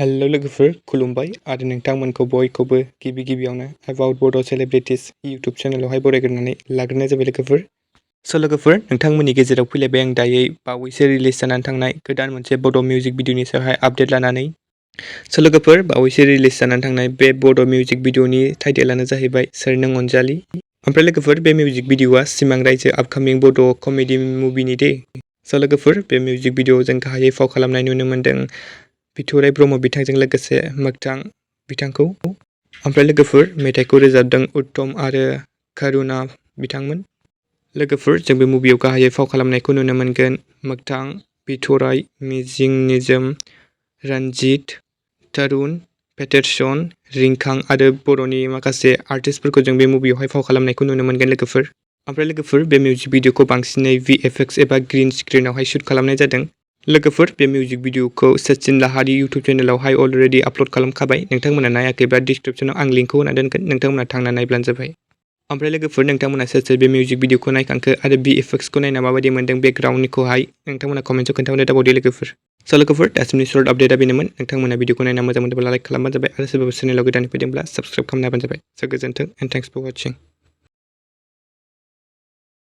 Hello लोगोफोर खुलुमबाय आरो नोंथांमोनखौ बयखौबो गिबियावनो अबाउट बड' सेलिब्रिटिज यूट्यूब चेनेलावहाय बरायग्रोनानै लाग्रोनाय जाबाय लोगोफोर। लोगोफोर नोंथांमोननि गेजेराव फैलायबाय आं दायै बावैसो रिलिज जानानै थांनाय गोदान मोनसे बड' मिउजिक भिडिअनि सायावहाय आपडेट लानानै। लोगोफोर बावैसो रिलिज जानानै थांनाय बे बड' मिउजिक भिडिअनि टाइटेलानो जाहैबाय सोर नों अनजालि। ओमफ्राय लोगोफोर बे मिउजिक भिडिअआ सिमां रायजो आपकामिं बड' कमेडि मुभिनि दे। लोगोफोर बे मिउजिक भिडिअआव जों गाहायै फाव खालामनाय नुनो मोन्दों बिथराइ ब्रह्म बिथांजों लोगोसे मोगथां बिथांखौ। ओमफ्राय लोगोफोर मेथाइखौ रोजाबदों उत्तम आरो करुणा बिथांमोन। लोगोफोर जों बे मुभियाव गाहायै फाव खालामनायखौ नुनो मोनगोन मोगथां बिथराइ, मिजिं निजोम, रनजित, तरुण, पेटारसन, रिंखां आरो बर'नि माखासे आर्टिस्टफोरखौ जों बे मुभियावहाय फाव खालामनायखौ नुनो मोनगोन लोगोफोर। ओमफ्राय लोगोफोर बे मिउजिक भिडिअखौ बांसिनै VFX एबा ग्रीन स्क्रिनावहाय शुट खालामनाय जादों। लोगोफोर बे मिउजिक भिडिअखौ सचिन लाहारी यूट्यूब चेनेलावहाय अलरेडि आपल'ड खालामखाबाय। नोंथांमोना नायाखैब्ला डिसक्रिप्शनाव आं लिंकखौ होना दोनगोन, नोंथांमोना थांना नायब्लानो जाबाय। ओमफ्राय लोगोफोर नोंथांमोना सोर सोर बे मिउजिक भिडिअखौ नायखांखो आरो VFXखौ नायना माबायदि मोन्दों बेकग्राउन्डनिखौहाय नोंथांमोना कमेन्टआव खोन्थाहरनो दाबावदो लोगोफोर। लोगोफोर दासिमनि सर्ट आपडेटआ बेनोमोन। नोंथांमोना भिडिअखौ नायना मोजां मोनदोंब्ला लाइक खालामबानो जाबाय आरो सोरबाफोर चेनेलाव गोदानै फैदोंब्ला साबस्क्राइब खालामना होबानो जाबाय। गोजोन्थों एन्ड थेंक्स फर वाचिं।